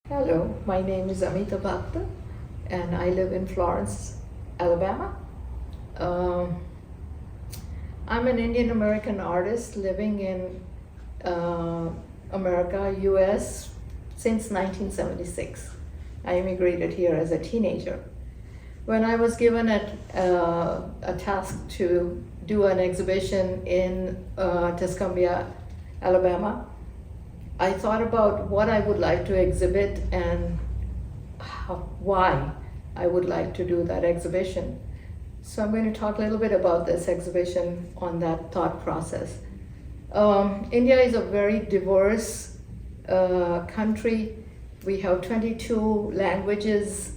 Hello, my name is Amita Bhakta and I live in Florence, Alabama. Um, I'm an Indian American artist living in America, US since 1976. I immigrated here as a teenager. When I was given a task to do an exhibition in Tuscumbia, Alabama, I thought about what I would like to exhibit and why I would like to do that exhibition. So I'm going to talk a little bit about this exhibition on that thought process. India is a very diverse country. We have 22 languages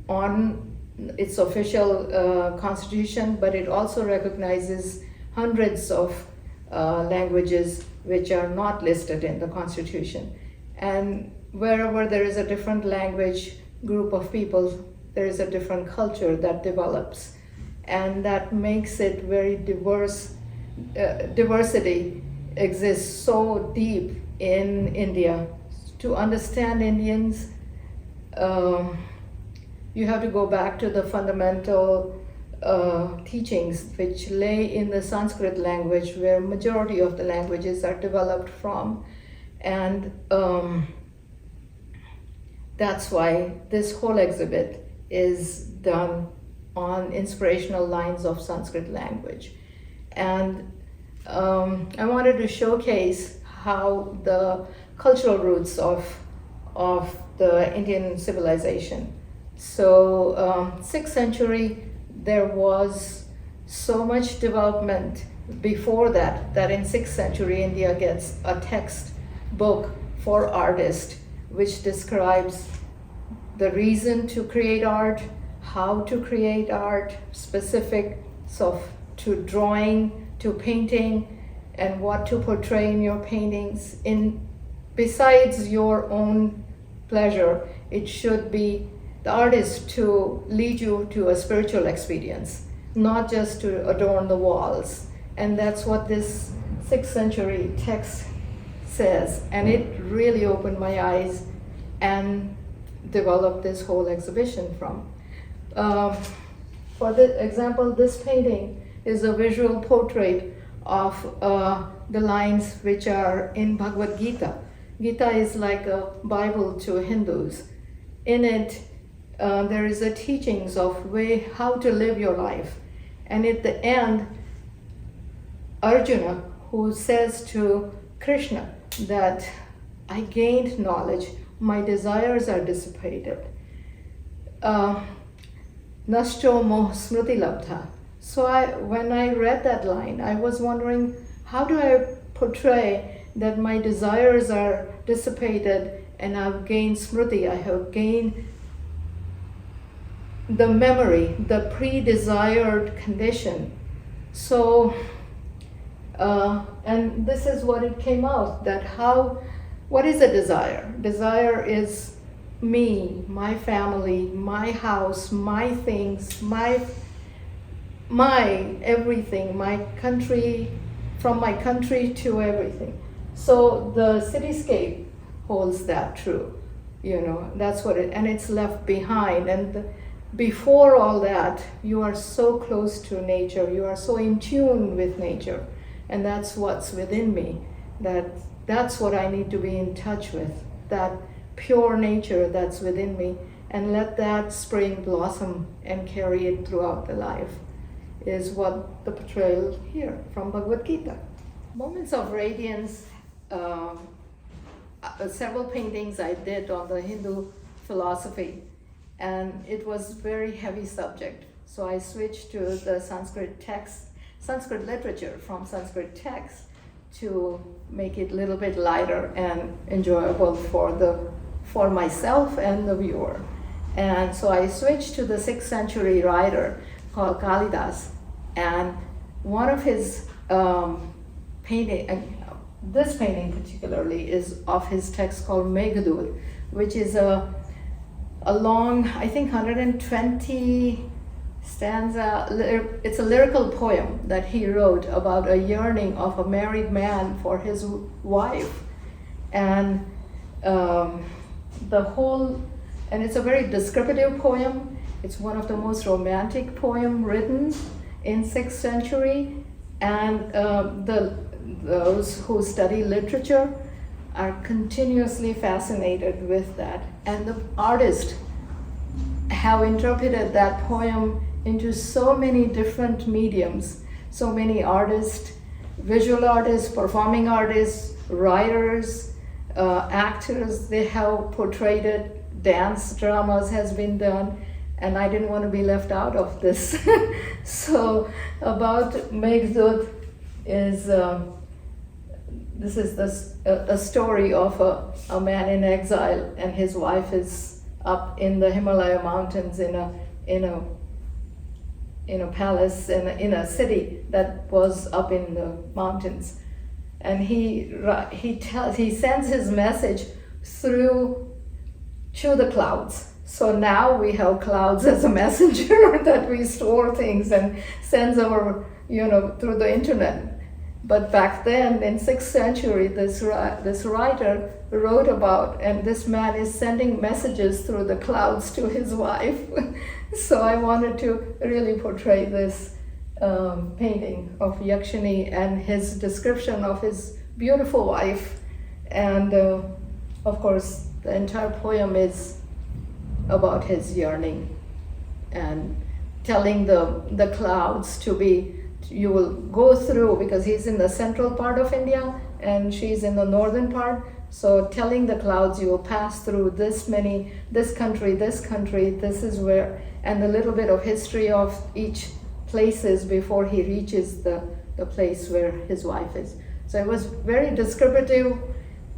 on its official constitution, but it also recognizes hundreds of languages which are not listed in the constitution. And wherever there is a different language group of people, there is a different culture that develops. And that makes it very diverse. Diversity exists so deep in India. To understand Indians, you have to go back to the fundamental teachings which lay in the Sanskrit language, where majority of the languages are developed from. And that's why this whole exhibit is done on inspirational lines of Sanskrit language. And I wanted to showcase how the cultural roots of the Indian civilization. So 6th century, there was so much development before that in 6th century India gets a textbook for artists which describes the reason to create art, how to create art, specific to drawing, to painting, and what to portray in your paintings. Besides your own pleasure, it should be the artist to lead you to a spiritual experience, not just to adorn the walls. And that's what this 6th century text says. And it really opened my eyes and developed this whole exhibition from. For the example, this painting is a visual portrait of the lines which are in Bhagavad Gita. Gita is like a Bible to Hindus. In it, there is a teachings of how to live your life. And at the end, Arjuna, who says to Krishna that I gained knowledge, my desires are dissipated. Nashto moh smriti labdha. So when I read that line, I was wondering, how do I portray that my desires are dissipated and I've gained smriti, I have gained the memory, the pre-desired condition. So, and this is what it came out, that what is a desire? Desire is me, my family, my house, my things, my everything, my country, from my country to everything. So the cityscape holds that true, that's what and it's left behind. And before all that, you are so close to nature, you are so in tune with nature, and that's what's within me. That's what I need to be in touch with, that pure nature that's within me, and let that spring blossom and carry it throughout the life, is what the portrayal here from Bhagavad Gita. Moments of Radiance, several paintings I did on the Hindu philosophy, and it was very heavy subject. So I switched to the Sanskrit literature from Sanskrit text to make it a little bit lighter and enjoyable for myself and the viewer. And so I switched to the 6th century writer called Kalidas, and one of his painting, this painting particularly, is of his text called Meghadur, which is a long, I think 120 stanza, it's a lyrical poem that he wrote about a yearning of a married man for his wife. And the whole, and it's a very descriptive poem. It's one of the most romantic poem written in 6th century, and those who study literature are continuously fascinated with that. And the artist have interpreted that poem into so many different mediums, so many artists, visual artists, performing artists, writers, actors, they have portrayed it, dance dramas has been done, and I didn't want to be left out of this. So about Meghdut is, this is a story of a man in exile, and his wife is up in the Himalaya mountains in a palace in a city that was up in the mountains, and he sends his message through to the clouds. So now we have clouds as a messenger that we store things and sends over, through the internet. But back then, in 6th century, this writer wrote about, and this man is sending messages through the clouds to his wife. So I wanted to really portray this painting of Yakshini and his description of his beautiful wife. And of course, the entire poem is about his yearning and telling the clouds to be, you will go through, because he's in the central part of India and she's in the northern part. So telling the clouds, you will pass through this country, this is where, and a little bit of history of each places before he reaches the place where his wife is. So it was very descriptive,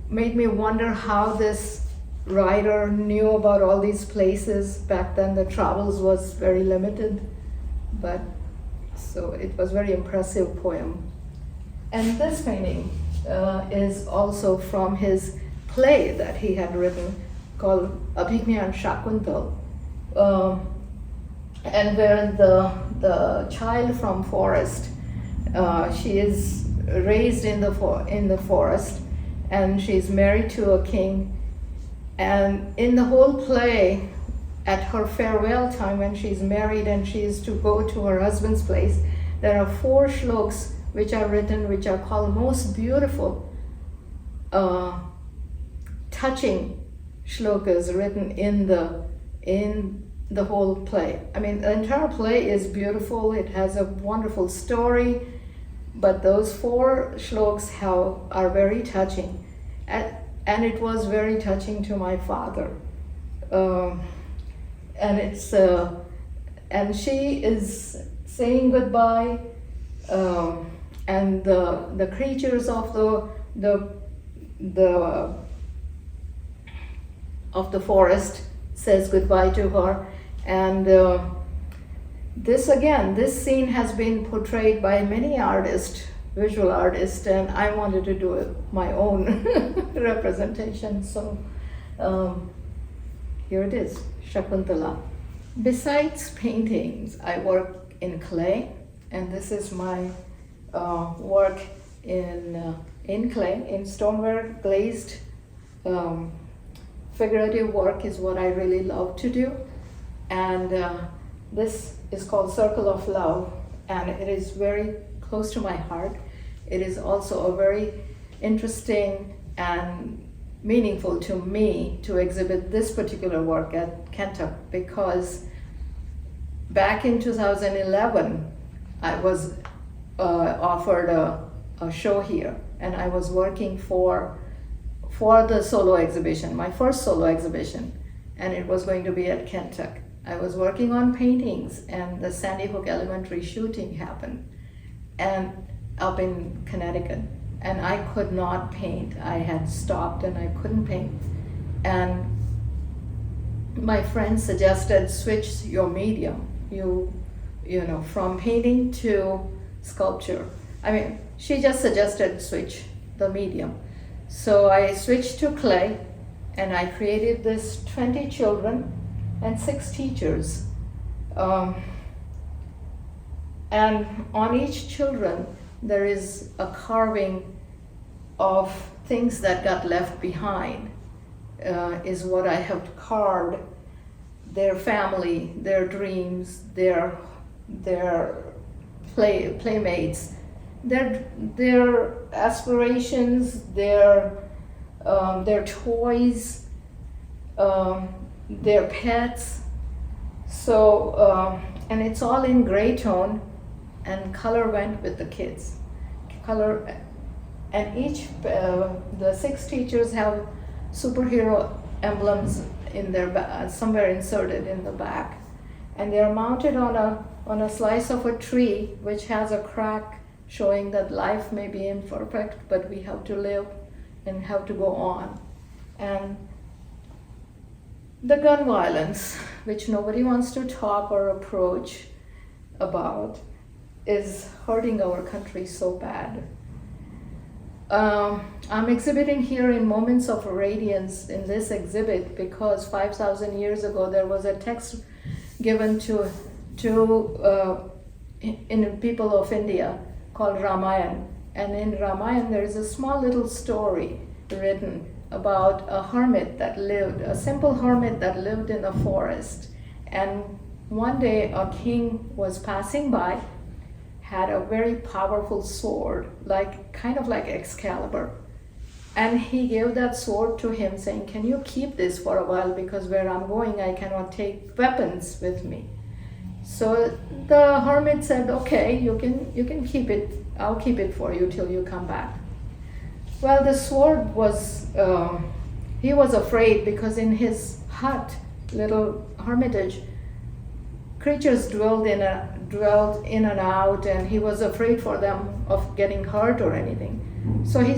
made me wonder how this writer knew about all these places. Back then the travels was very limited, but so it was very impressive poem. And this painting is also from his play that he had written called Abhignan Shakuntal, and where the child from forest, she is raised in the forest, and she's married to a king. And in the whole play, at her farewell time when she's married and she is to go to her husband's place, there are 4 shlokas which are written, which are called most beautiful, touching shlokas written in the whole play. I mean, the entire play is beautiful. It has a wonderful story, but those 4 shlokas are very touching. And it was very touching to my father. And it's and she is saying goodbye, and the creatures of the forest says goodbye to her. And this scene has been portrayed by many artists, visual artists, and I wanted to do my own representation. So here it is, Shakuntala. Besides paintings, I work in clay, and this is my work in clay, in stoneware, glazed. Figurative work is what I really love to do, and this is called Circle of Love, and it is very close to my heart. It is also a very interesting and meaningful to me to exhibit this particular work at Kentuck, because back in 2011 I was offered a show here, and I was working for the solo exhibition, my first solo exhibition, and it was going to be at Kentuck. I was working on paintings, and the Sandy Hook Elementary shooting happened, and up in Connecticut, and I could not paint. I had stopped and I couldn't paint, and my friend suggested switch your medium, you know, from painting to sculpture. I mean, she just suggested switch the medium. So I switched to clay, and I created this 20 children and 6 teachers. And on each children, there is a carving of things that got left behind. is what I have carved. Their family, their dreams, their playmates, their aspirations, their toys, their pets. So and it's all in gray tone, and color went with the kids. Color, and each the 6 teachers have superhero emblems in their somewhere inserted in the back, and they are mounted on a slice of a tree which has a crack showing that life may be imperfect, but we have to live and have to go on. And the gun violence, which nobody wants to talk or approach about, is hurting our country so bad. I'm exhibiting here in Moments of Radiance in this exhibit because 5,000 years ago there was a text given to in people of India called Ramayana. And in Ramayana there is a small little story written about a hermit that lived, a simple hermit that lived in a forest. And one day a king was passing by, had a very powerful sword, kind of like Excalibur. And he gave that sword to him saying, "Can you keep this for a while, because where I'm going I cannot take weapons with me." So the hermit said, "Okay, you can keep it. I'll keep it for you till you come back." Well, the sword was, he was afraid because in his hut, little hermitage, creatures dwelled in and out, and he was afraid for them of getting hurt or anything. So he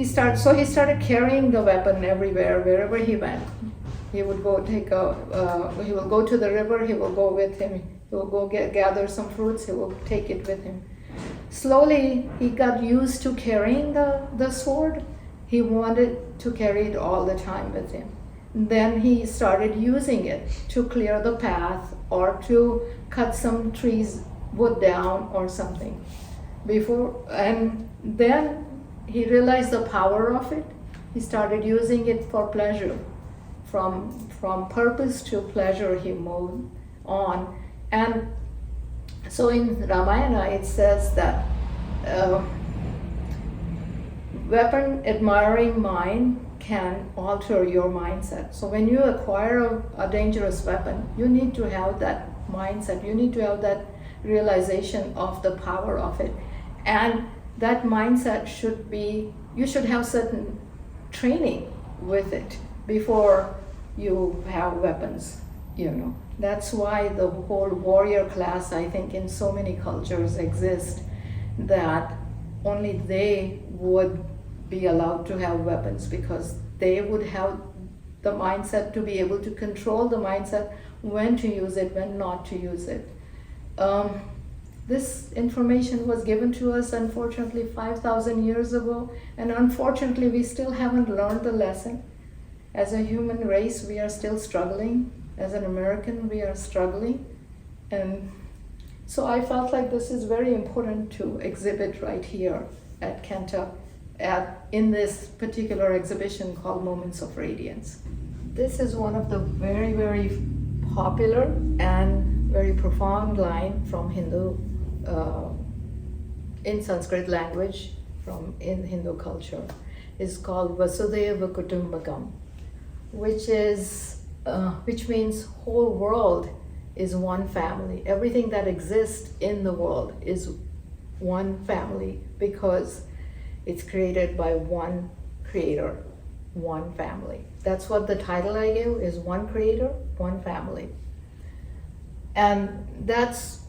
started carrying the weapon everywhere, wherever he went. He would go he will go to the river, he will go with him, he will go gather some fruits, he will take it with him. Slowly, he got used to carrying the sword. He wanted to carry it all the time with him. Then he started using it to clear the path or to cut some trees, wood down or something. And then he realized the power of it. He started using it for pleasure. From purpose to pleasure, he moved on. And so in Ramayana it says that weapon admiring mind can alter your mindset. So when you acquire a dangerous weapon, you need to have that mindset. You need to have that realization of the power of it. And that mindset should be, you should have certain training with it before you have weapons, That's why the whole warrior class, I think, in so many cultures exist, that only they would be allowed to have weapons, because they would have the mindset to be able to control the mindset, when to use it, when not to use it. This information was given to us, unfortunately, 5,000 years ago, and unfortunately we still haven't learned the lesson. As a human race, we are still struggling. As an American, we are struggling. And so I felt like this is very important to exhibit right here at Kentuck, in this particular exhibition called Moments of Radiance. This is one of the very, very popular and very profound line from Hindu, in Sanskrit language, in Hindu culture. It's called Vasudhaiva Kutumbakam, which means whole world is one family. Everything that exists in the world is one family, because it's created by one creator, one family. That's what the title I gave is, One Creator, One Family. And that's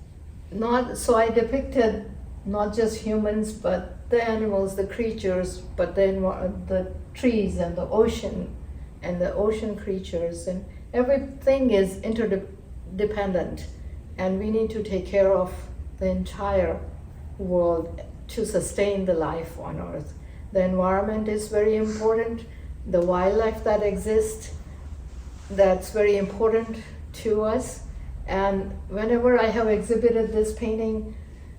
not, so I depicted not just humans, but the animals, the creatures, but then the trees and the ocean creatures, and everything is interdependent, and we need to take care of the entire world to sustain the life on Earth. The environment is very important, the wildlife that exists, that's very important to us. And whenever I have exhibited this painting,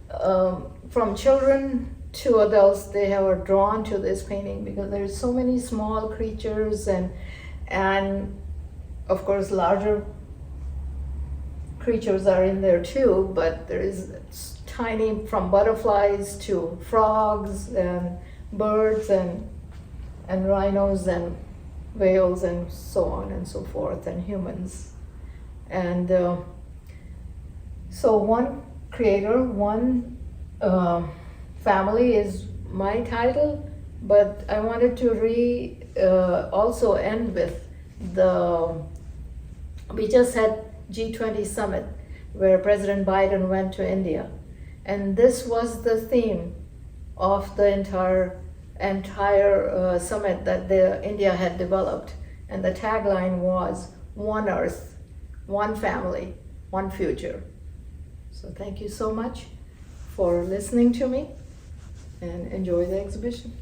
from children two adults, they were drawn to this painting because there's so many small creatures and of course larger creatures are in there too, but there is tiny, from butterflies to frogs and birds and rhinos and whales and so on and so forth, and humans. And so one creator, one family is my title, but I wanted to also end with we just had G20 summit where President Biden went to India, and this was the theme of the entire summit that India had developed, and the tagline was "One Earth, One Family, One Future." So thank you so much for listening to me, and enjoy the exhibition.